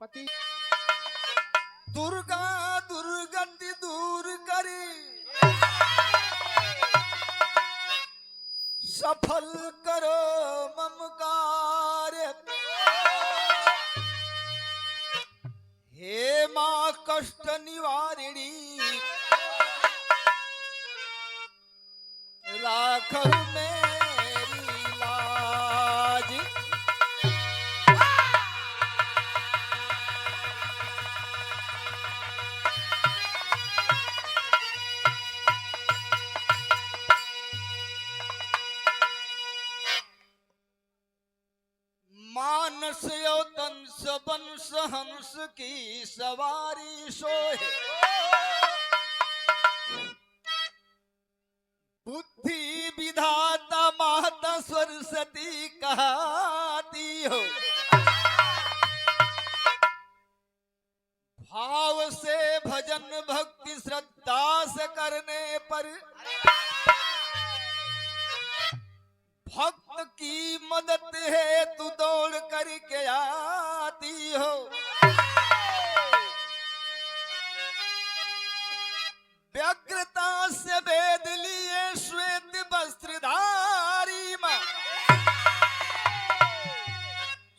पति दुर्गा दुर्गति दूर करे, सफल करो ममकार। हे माँ कष्ट निवारिणी, राखो मेरी लाज। मानस यो तंस बंस हंस की सवारी सोहे, बुद्धि विधाता माता सरस्वती कहती हो। भाव से भजन भक्ति श्रद्धा से करने पर भक्त की मदद है तू दौड़ करके आती हो। व्यग्रता से वेद लिए श्वेत वस्त्रधारी मां,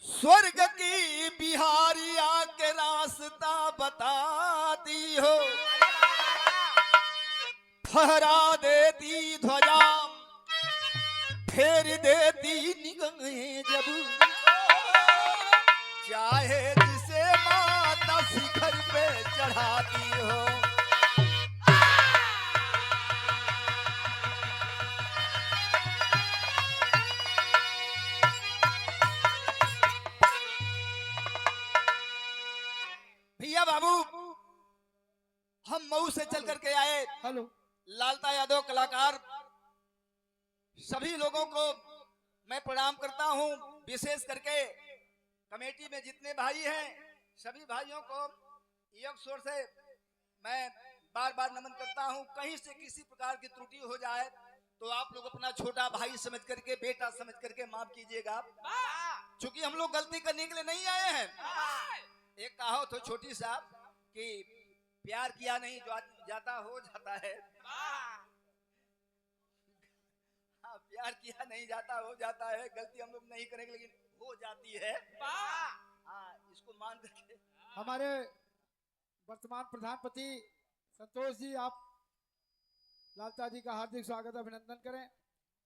स्वर्ग की बिहारी आके रास्ता बताती हो। फहरा देती ध्वजा, फेर देती निगाहें जब, चाहे जिसे माता शिखर पे चढ़ाती हो। भैया बाबू, हम मऊ से चल करके आए। हेलो लालता यादव कलाकार, सभी लोगों को मैं प्रणाम करता हूं। विशेष करके कमेटी में जितने भाई हैं, सभी भाइयों को योग स्वर से मैं बार बार नमन करता हूं। कहीं से किसी प्रकार की त्रुटि हो जाए तो आप लोग अपना छोटा भाई समझ करके, बेटा समझ करके माफ कीजिएगा, क्योंकि हम लोग गलती करने के लिए नहीं आए हैं। एक कहावत तो छोटी सा कि प्यार किया नहीं जाता हो जाता है, प्यार किया नहीं जाता हो जाता है। गलती हम लोग नहीं करेंगे लेकिन हो जाती है। इसको मान करके हमारे वर्तमान प्रधानपति संतोष जी, आप लालता जी का हार्दिक स्वागत अभिनंदन करें।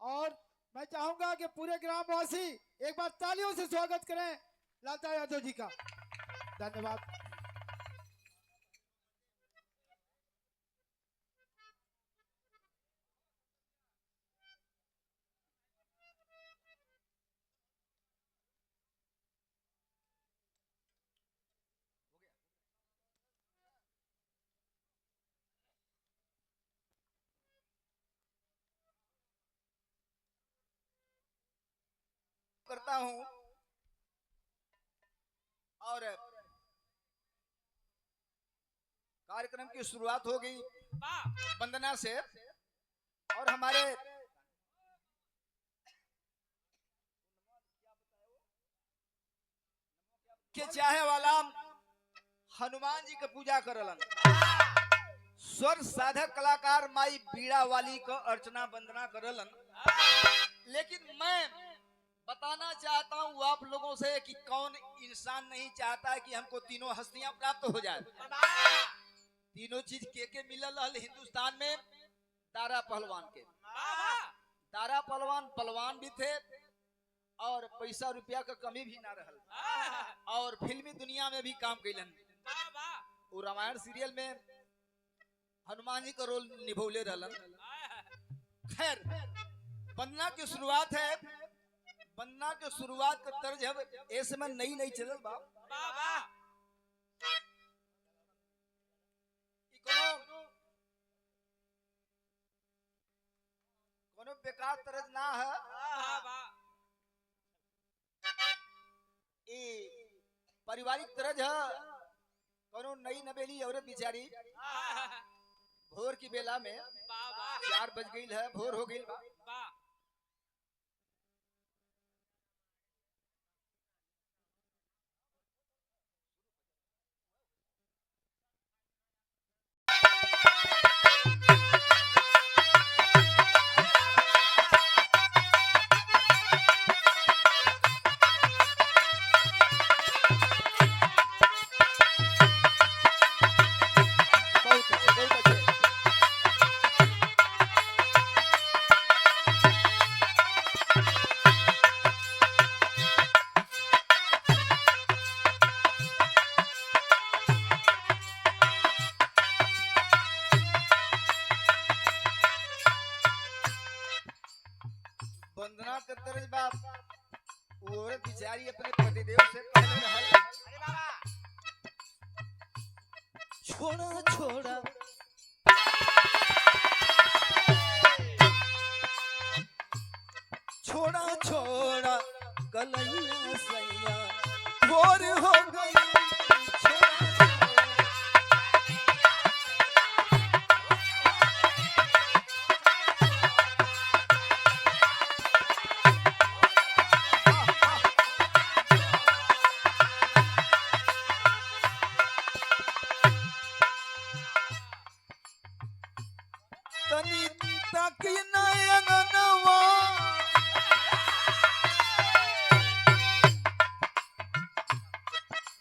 और मैं चाहूंगा कि पूरे ग्रामवासी एक बार तालियों से स्वागत करें लालता यादव जी का। धन्यवाद। करता हूं और कार्यक्रम की शुरुआत हो गई वंदना से। और हमारे के चाहे वाला हनुमान जी की पूजा करलन, स्वर साधक कलाकार माई बीड़ा वाली को अर्चना वंदना करलन। लेकिन मैं बताना चाहता हूं आप लोगों से कि कौन इंसान नहीं चाहता कि हमको तीनों हस्तियां प्राप्त हो जाए। तीनों चीज के मिलल हल हिंदुस्तान में। दारा पहलवान के, दारा पहलवान पहलवान भी थे और पैसा रुपया का कमी भी ना रहल, और फिल्मी दुनिया में भी काम कैलन। वो रामायण सीरियल में हनुमान जी का रोल निभौले रहलन। खैर, वंदना की शुरुआत है। वंदना के शुरुआत का तर्ज है, ए समय नई नई चलल बा, कोनो बेकार तरज ना है। पारिवारिक तरज है। कोनो नई नवेली औरत बिचारी भोर की बेला में 4 बज गई है, भोर हो गई बा, छोड़ा छोड़ा छोड़ा छोड़ा कलैया सैया भोर हो गई छोड़ा तनी ताकि नयनवा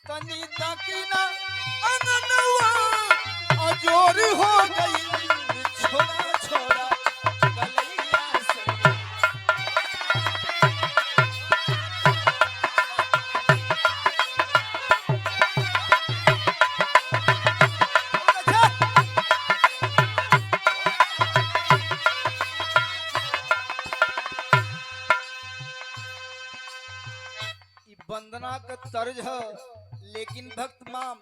तनी ताकि ना अंगनवा अजोर हो गई छोड़ा छोड़ा कलैया सैया ई वंदना का तर्ज है लेकिन भक्त माम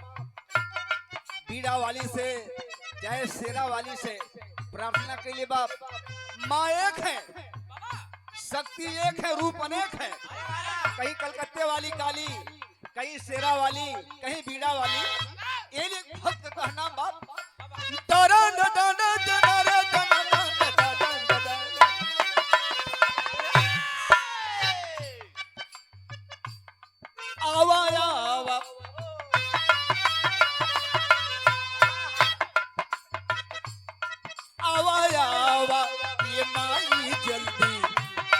बीड़ा वाली से चाहे शेरा वाली से प्रार्थना के लिए बाप माँ एक है शक्ति एक है रूप अनेक है कहीं कलकत्ते वाली काली कहीं शेरा वाली कहीं बीड़ा वाली ये एक भक्त का कहना बाप डरा डरा डरा डरा आवा आवा आवा आवा ये माई जल्दी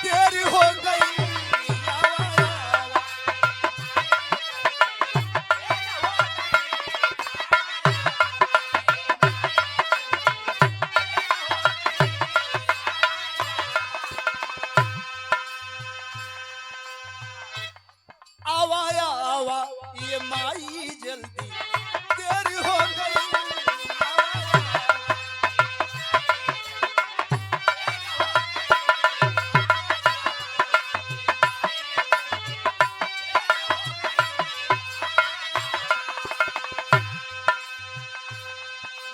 देर हो गई आवा आवा आवा आवा ये माई जल्दी देर हो गई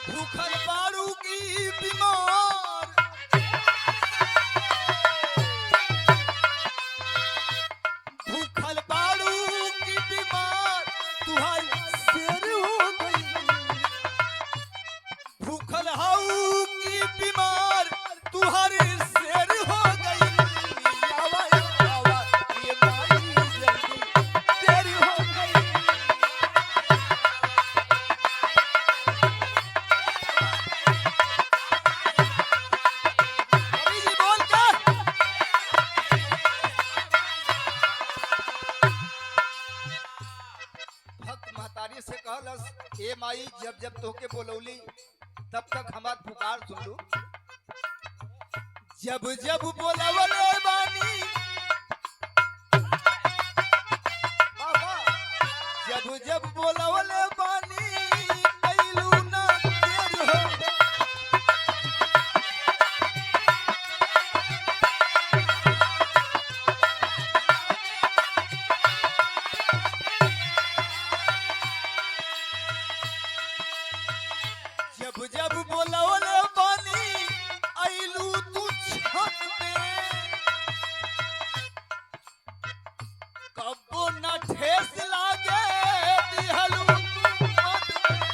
भूखल बारू की बीमार भूखल बारू की बीमार तुहारी शेर हो गई भूखल हाउ की बीमार तुहारी शेर हो गई आवा आवा ये माई जल्दी देर हो गई अभी जी बोल कर भक्त महतारी से कहलस ए माई जब जब तोके बोलौली तब तक हमार पुकार सुन लू जब जब बोलवले बानी बाबा जब जब बोलवले बानी कैलू ना देर हो जब जब बोलवले बानी आइलू तू छन में कब्बो न ठेस लागे दिहलू तू मन में।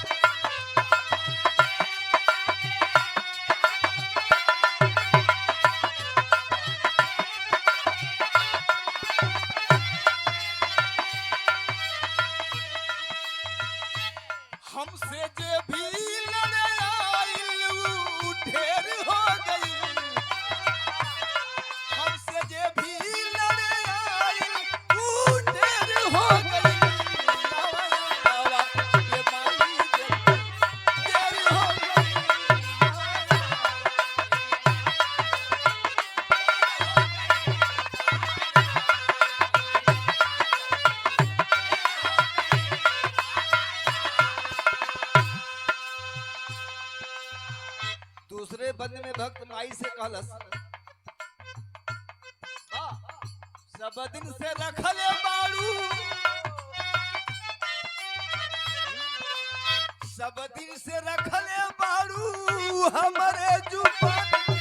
हमसे जे भी लड़े आइल ऊ ढेर हो गई हमसे जे भी लड़े आइल ऊ ढेर हो गई आवा आवा ये माई जल्दी देर हो गई दूसरे बंद में भक्त माई से कहलस सब दिन से रखले बाड़ू सब दिन से रखले बारू हमारे जुबान के।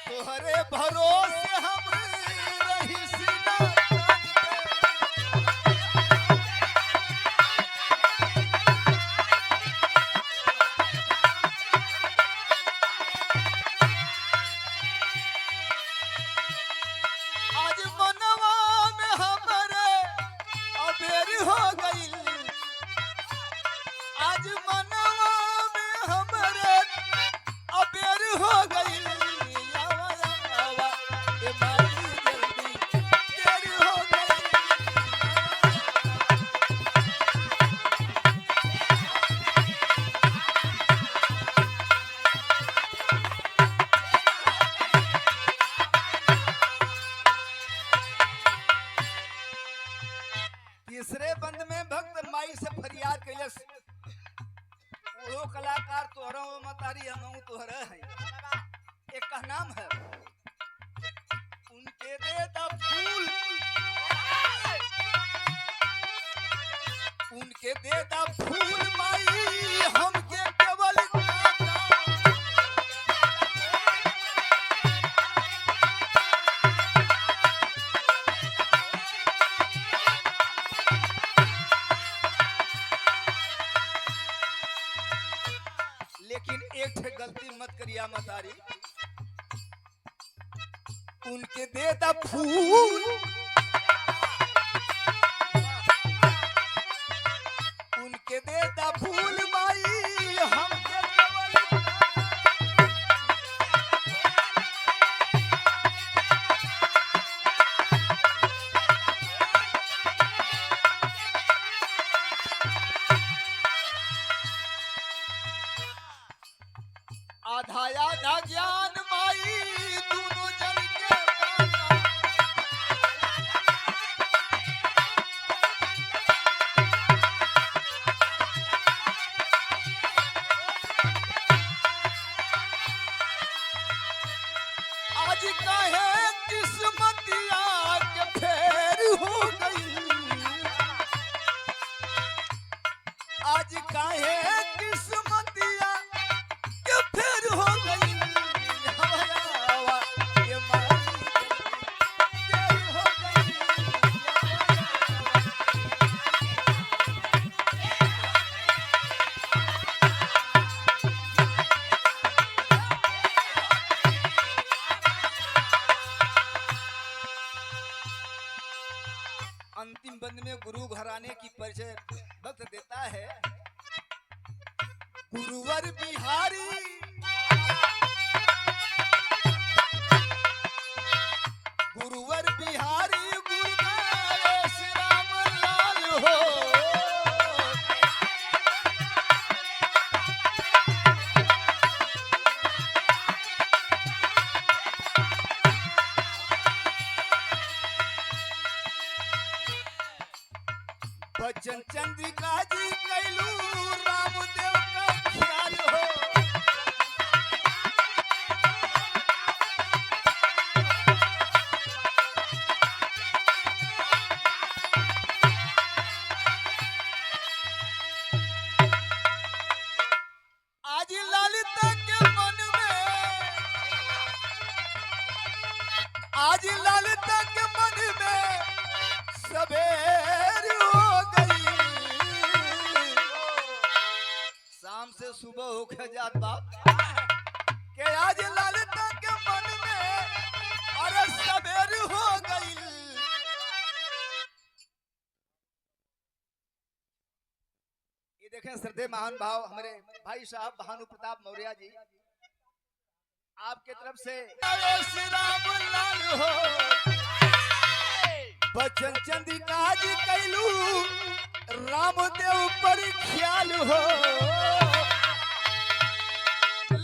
तोहरे भरोसे हम रही सीना तान के। आज मनवा में हमरे अबेर हो गइल। आज मनवा में हमरे अबेर हो गइल। आवा आवा ए माली जल्दी देर हो गइल। तीसरे बंद में भक्त माई से फरियाद कैलस। वो कलाकार तोहरा मतारी हम तोहरा है। एक का नाम है उनके दे दा फूल। उनके दे दा फूल माई हमके केवल काटा। लेकिन एक ठे गलती मत करिया मतारी। उनके देता फूल। उनके देता फूल माई हमके केवल आधा आधा ज्ञान माई दोनों जन के बाटा। आज काहे किस्मतिया के फेर हो गई। आज काहे किस्मतिया के फेर हो गई। हमारा ये माई देर हो गई। अंतिम बंद में गुरु घराने की परिचय भक्त देता है। गुरुवर बिहारी गुरुवर बिहारी गुरुदेव श्री राम लाल हो। बच्चन चंद्रिका जी कैलू रामदेव का ख्याल हो। आज ललिता के मन में आज ललिता के मन में सवेर हो गई। शाम से सुबह होके जात बाप के आज ललिता के मन में अरे सवेर हो गई। ये देखें श्रद्धेय महान भाव हमारे भाई साहब भानु प्रताप मौर्य जी आपके तरफ से श्री राम लाल हो। बच्चन चंद्रिका जी कैलू रामदेव पर ख्याल हो।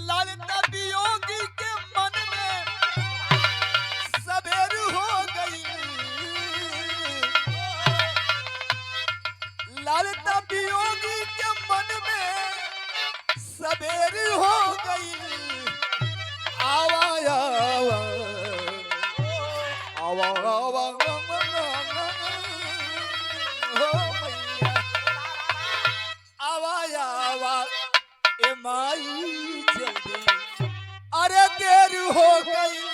ललिता वियोगी के मन में सवेर हो गई। ललिता वियोगी के मन में सवेर हो गई आवा आवा आवा आवा हो मैया आवा आवा ए माई जल्दी अरे देर हो गई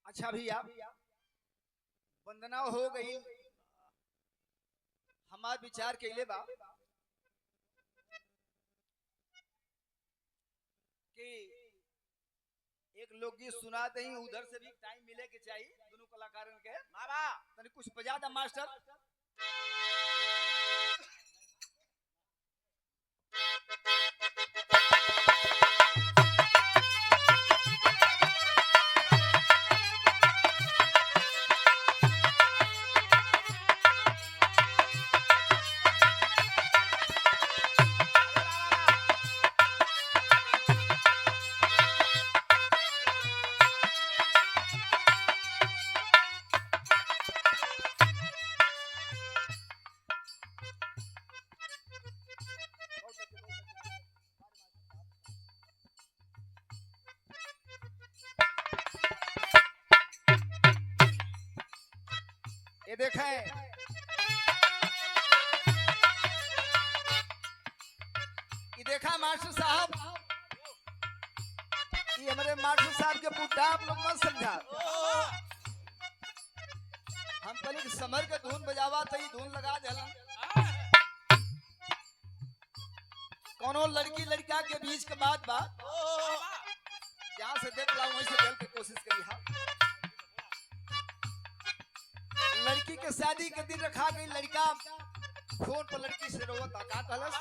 अच्छा भैया वंदना हो गई हमार विचार कैले बा कि एक लोकगीत सुना दे उधर से भी टाइम मिले के चाहिए दोनों कलाकारन के बाबा तनी कुछ बजा दा मास्टर ये देखें ये देखा मास्टर साहब ये हमारे मास्टर साहब के बुढ़ा आप लोग मत समझा हम पहले समर के धुन बजावा तो ये धुन लगा देलन कोनो लड़की लड़का के बीच के बात जहाँ से देख ला वहीं से देख के कोशिश करी हा लड़की के शादी के दिन रखा गई लड़का फोन पर लड़की से रोवत का कहलस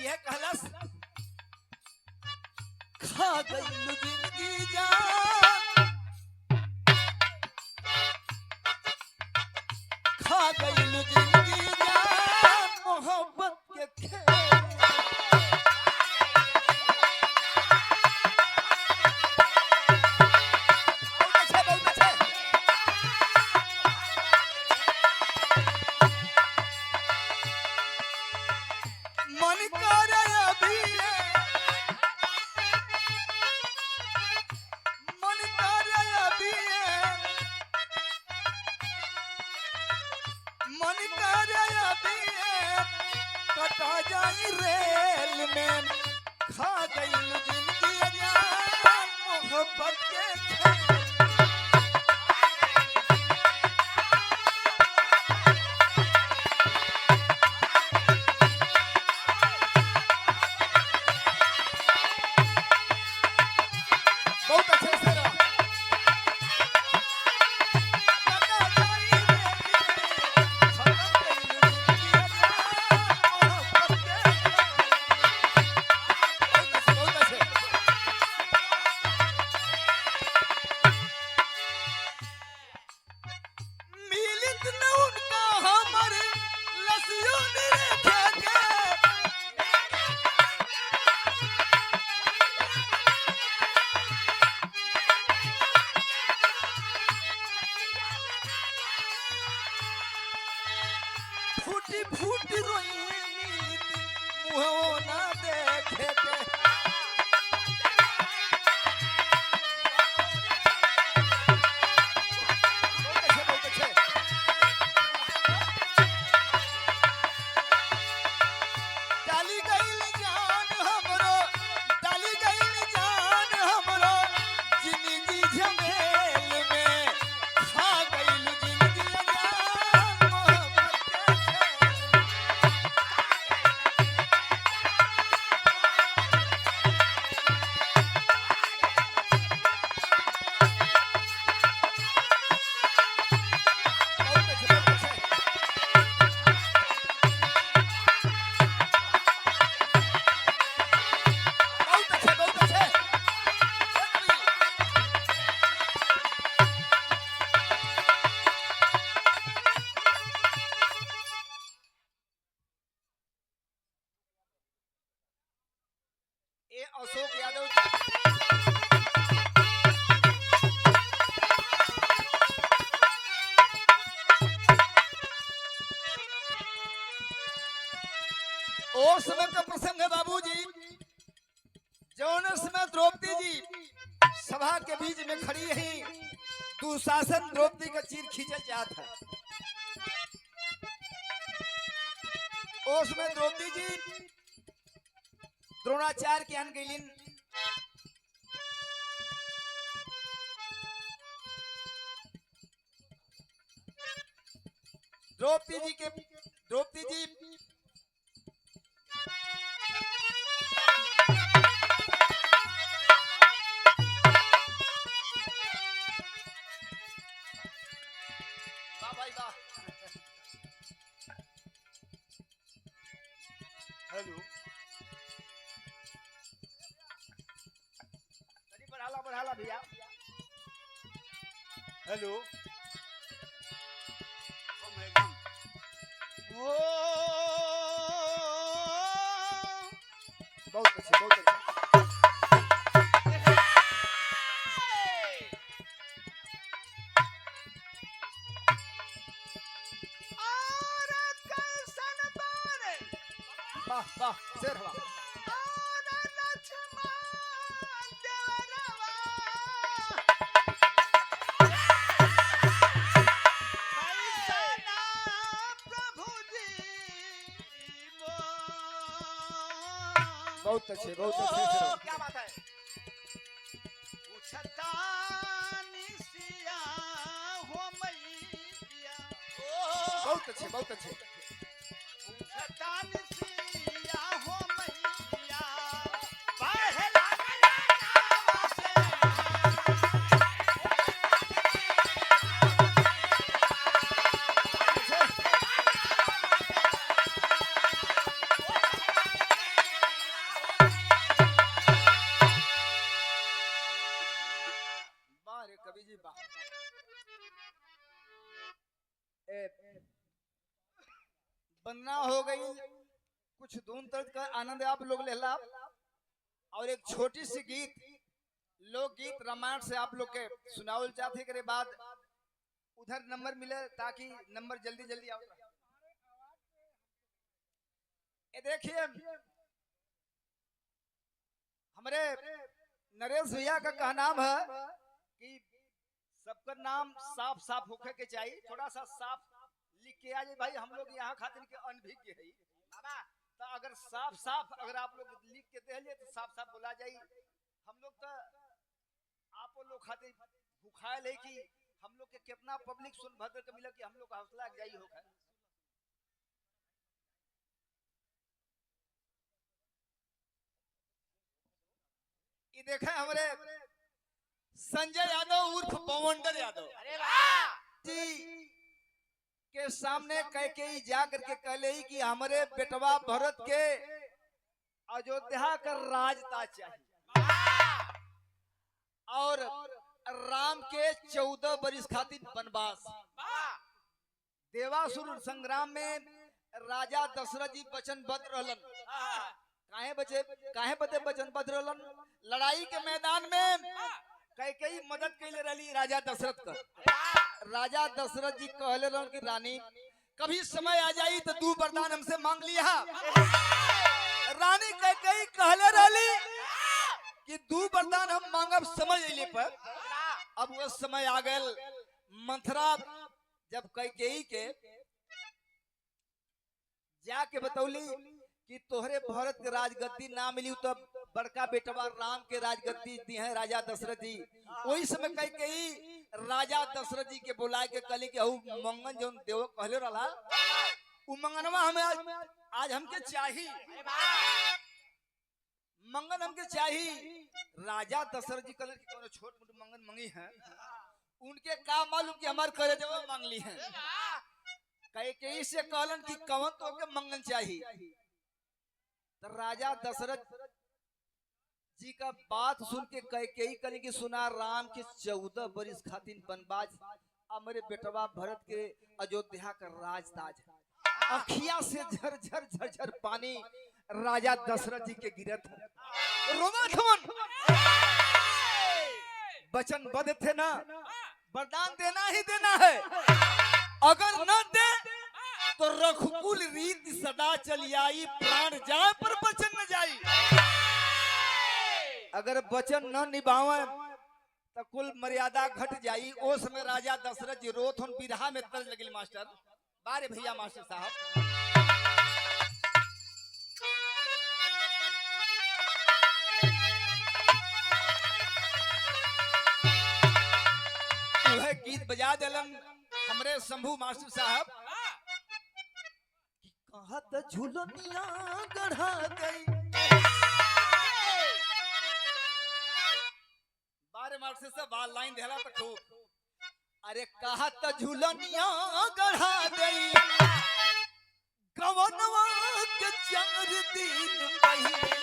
यह कहलस खा गई जिंदगी जान खा गई जिंदगी जान मोहब्बत के खेल कटा जाई रेल में खा गई जिंदगी जान मोहब्बत के खेल बहुत अच्छे से रहा फूटी फूटी रोई मुँह ना देखे के डाली गई जान हमरो डाली गई जान हमरो जिंदगी झमेल में खा गई जिंदगी जान मोहब्बत के खेल ए अशोक यादव और समय का प्रसंग है बाबूजी, जौन समय द्रौपदी जी सभा के बीच में खड़ी है, दुशासन द्रौपदी का चीर खींचा चाहता है। उसमें द्रौपदी जी द्रोणाचार्य के अन गईलिन। द्रौपदी जी वाह भाई वाह। हेलो बढ़ाला भैया। हेलो बहुत अच्छे बहुत अच्छे। वाह वाह शेर हवा। बहुत अच्छे शेर हवा। क्या बात है। बहुत अच्छे बहुत अच्छे। कवि जी वाह। वंदना हो गई, कुछ धूम तर्ज का आनंद आप लोग ले ला, और एक छोटी सी गीत लोकगीत रामायण से आप लोग के सुनावल चाहते के बाद उधर नंबर मिले ताकि नंबर जल्दी जल्दी आओ। ये देखिए हमारे नरेश भैया का कहना है कि सबका नाम साफ साफ होके के चाहिए, थोड़ा सा साफ लिख के आ जाए भाई। हम लोग यहाँ खातिर के अनभिज्ञ है बाबा, तो अगर साफ साफ अगर आप लोग लिख के दे तो साफ साफ बोला जाए। हम लोग तो आप लोग खातिर भूखायल है कि हम लोग के कितना पब्लिक सुन भद्र के मिला कि हम लोग हौसला अफजाई होगा। ये देखे हमारे संजय यादव उर्फ पवंडर यादव, अरे वाह जी के सामने कह के ही जा करके कहले ही कि हमारे बेटवा भरत के अयोध्या का राजता चाहिए और राम के 14 बरिस खातिर वनवास। देवासुर संग्राम में राजा दशरथ जी वचनबद्ध रहलन। काहे बदे वचनबद्ध रहलन? लड़ाई के मैदान में कई मदद कैले रही राजा दशरथ का। राजा दशरथ जी कहले रहन कि रानी कभी समय आ जाई तो तू वरदान हमसे मांग लिया। रानी कई कहले रही कि तू वरदान हम मांगब समय अइले पर। अब वो समय आ गए। मंथरा जब कई के जाके बतौली कि तोहरे भरत के राजगद्दी ना मिली तो बड़का बेटवा राम के राजगद्दी दी है राजा दशरथ जी। वही समय कई राजा दशरथ जी के बुलाए के कहली कि मंगन जो देव कहले रहा उ मंगनवा हमें आज हमके चाहिए, मंगन हमके चाहिए। राजा दशरथ जी कहले कि कोनो छोट मोट मंगन मंगी है, उनके का मालूम कि हमार करे जवाब मांग ली है। कई से कहलन कि कवन तो के मंगन चाहिए। तो राजा दशरथ जी का बात सुन के कई कली की सुना राम के 14 बरिस खातिर वनवास, हमारे बेटवा भरत के अयोध्या का राजताज। अखिया से झरझर झरझर पानी राजा दशरथ जी के गिरत है। रोमा थमन वचनबद्ध थे ना, वरदान देना ही देना है। अगर न दे तो रघुकुल रीत सदा चली आई, प्राण जाए पर वचन न जाई। अगर वचन न निभावे तो कुल मर्यादा घट जाई। ओ समय राजा दशरथ जी रोत होन बिरहा में तर्ज लगिल मास्टर। बारे भैया मास्टर साहब, वह गीत बजा दिलन हमरे शंभू मास्टर साहब। कहा त झुलनिया गढ़ा गई। बारे मास्टर साहब बाल लाइन देला त खूब। अरे कहा त झुलनिया गढ़ा गई, कवनवा के 4 दिन पहिले।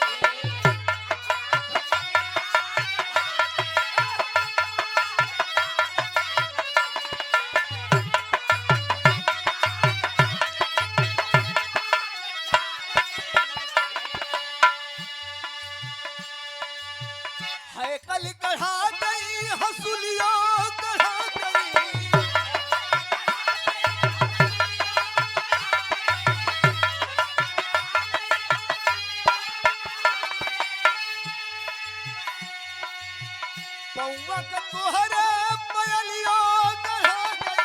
कल गढ़ा गई हंसुलिया गढ़ा गई। पौवा का तोहरे पयलिया गढ़ा गई।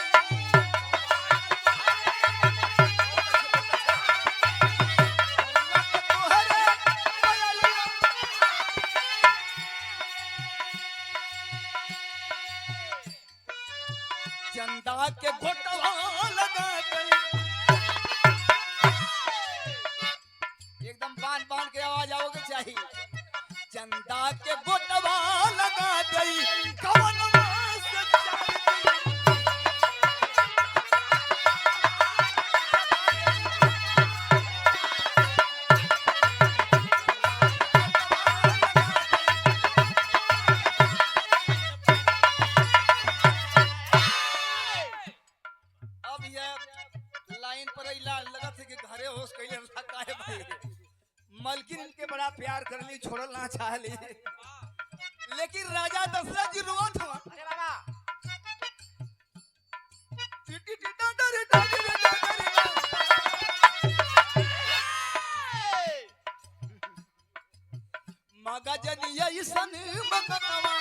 चंदा के घोटवा लगा गई। एकदम बांध बांध के आवाज आओगे चाहिए। चंदा के घोटवा लगा गई, कवनवा से 4 दिन। अब ये लाइन पर लगा थे कि घरे होश कैले रखा है भाई। मलकिन इनके बड़ा प्यार कर ली, छोड़ल ना चाह ली, लेकिन राजा दशरथ जी रोवत हवा। अरे बाबा मगजनिया सन मगनवा,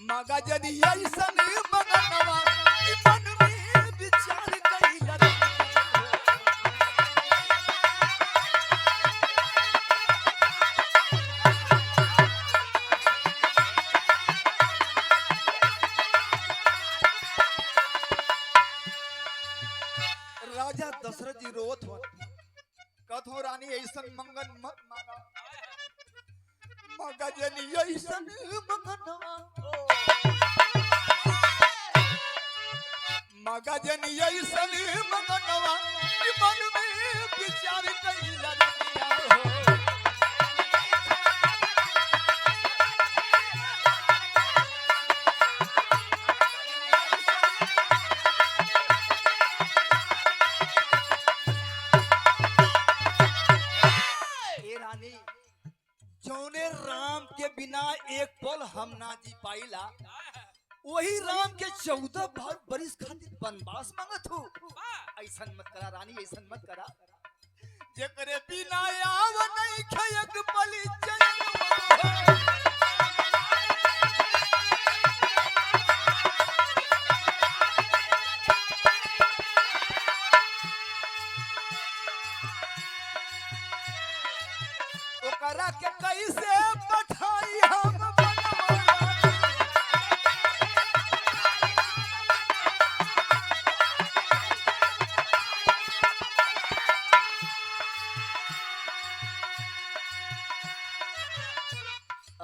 मगजनिया सन मगनवा, मन में विचार कइला। राजा दशरथ जी रोत हो, कथो रानी ऐसन मंगन मत मांगा, मगजनी ऐसन मंगनवा, मगजनी ऐसन मंगनवा, मन में विचार कइला हो। जौने राम के बिना एक पल हम ना जी पाइला, वही राम के 14 बरिस खातिर वनवास मांगत हो। ऐसन मत करा रानी, ऐसन मत करा। जेकरे बिना आव नहीं खयक बलि चलनवा। ओकरा के कैसे पठाई हम बनवा।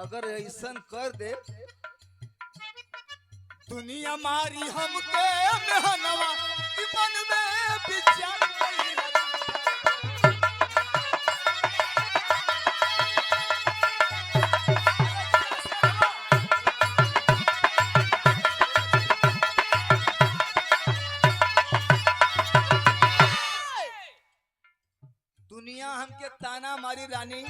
अगर ऐसन कर दे दुनिया मारी हमके मेहनवा, मन में विचार दुनिया हमके ताना मारी रानी,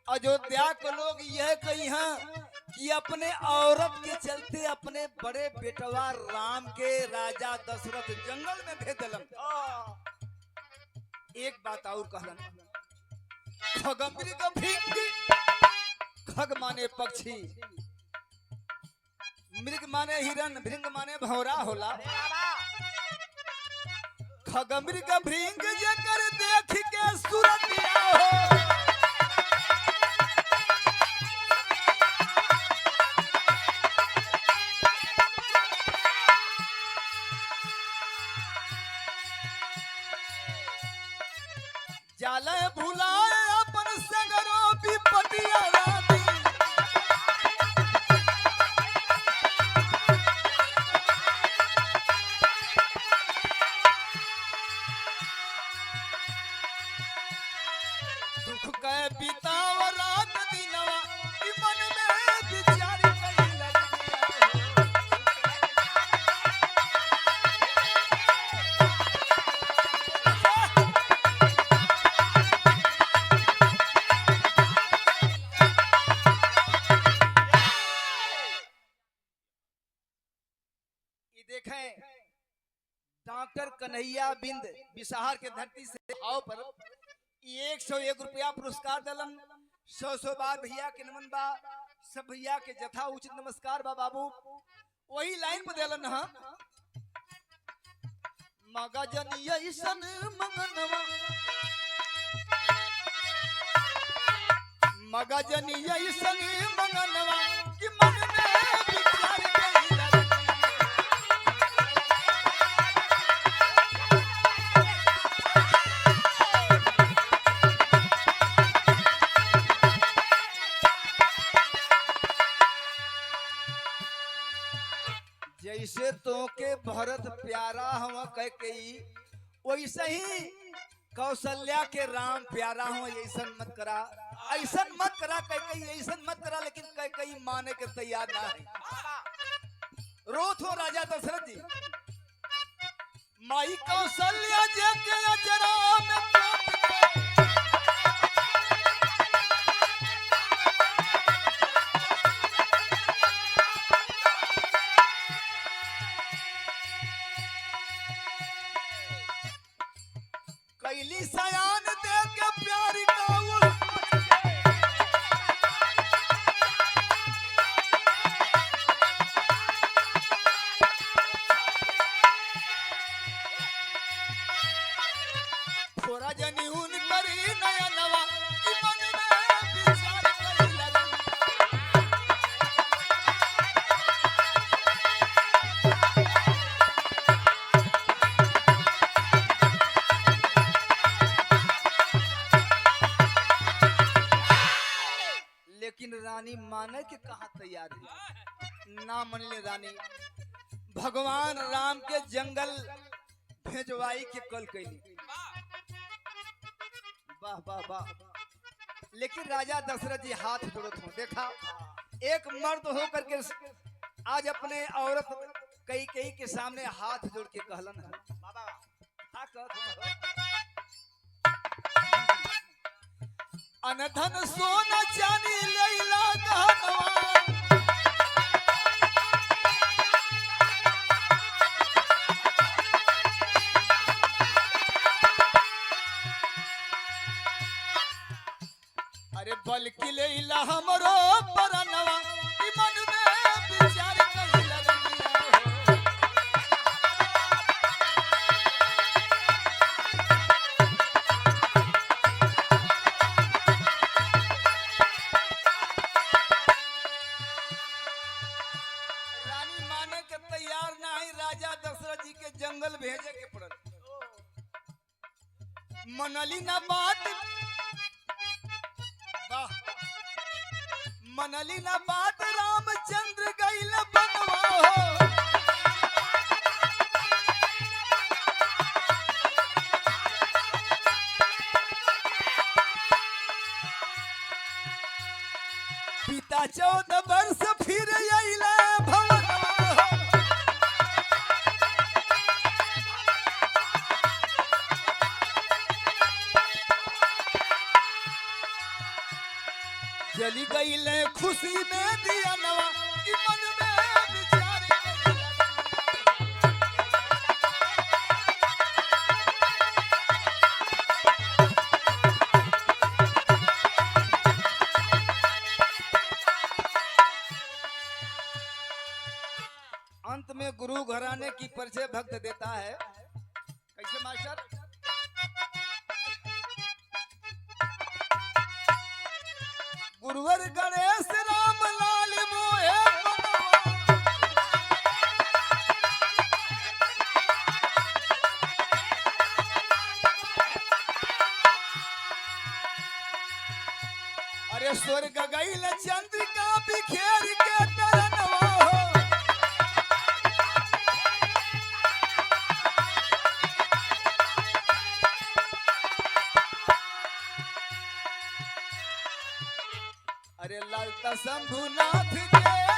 अयोध्या के लोग यह कही हैं कि अपने औरत के चलते अपने बड़े बेटवा राम के राजा दशरथ जंगल में भेज दिलन। एक बात और कहलन, खगमृग भृंग, खग माने पक्षी, मृग माने हिरन, भृंग माने भौरा होला। खगमृग भृंग जेकर देख के सुरतिया हो, जाले भुलाए अपन सगरो विपतिया रानी। दुख के बिताव रात दिनवा कि मन में विचार कई लगिया। देखें डॉक्टर कन्हैया बिंद बिसाहर के धरती से भाव पर 101 रुपया पुरस्कार दलन। 100 बार भैया के नमन बा, सब भैया के जथा उचित नमस्कार बा बाबू। वही लाइन पे दलन हा, मगजन ऐसन मंगनवा, मगजन ऐसन मंगनवा कि मन में विचार कई लगिया। जैसे तो के भरत प्यारा हम कह कही, वैसे ही कौशल्या के राम प्यारा हो। ऐसन मत करा, ऐसन मत करा कह कही, ऐसन मत करा, लेकिन कह कही माने के तैयार ना है। रोत हो राजा दशरथ जी, माई कौशल्या जे के अजरा में कैली सयान दे के प्यारी का वो थोड़ा जनी उन करी नया नवा कि मन में विचार कई लगिया। लेकिन रानी माने के कहा तैयार है, ना मनले रानी। भगवान राम के जंगल भेजवाई के कल कैली, वाह वाह वाह। लेकिन राजा दशरथ जी हाथ जोड़त हो। देखा एक मर्द हो करके आज अपने औरत कई कई के सामने हाथ जोड़ के कहलन है, हाँ कहत हो। अनधन सोना चांदी लैला गहनवा, अरे बल्कि लैला हमरो परनवा कि मन में विचार कई लगिया हो। रानी माने के तैयार ना है, राजा दशरथ जी के जंगल भेजे के पड़ल। मनली ना बात, वाह, मनली ना बात रामचंद्र गइल बनवा हो। पिता 14 वर्ष फिर अइले भवनवा हो। जली गई ले खुशी में दिया नवा कि मन में विचार अंत में गुरु घराने की परिचय भक्त देता है। कैसे मास्टर? गुरुवर गणेश राम लाल मोहे अरे स्वर्ग गईल चंद्रिका बिखेर के तरनवा हो। अरे लालता शंभुनाथ के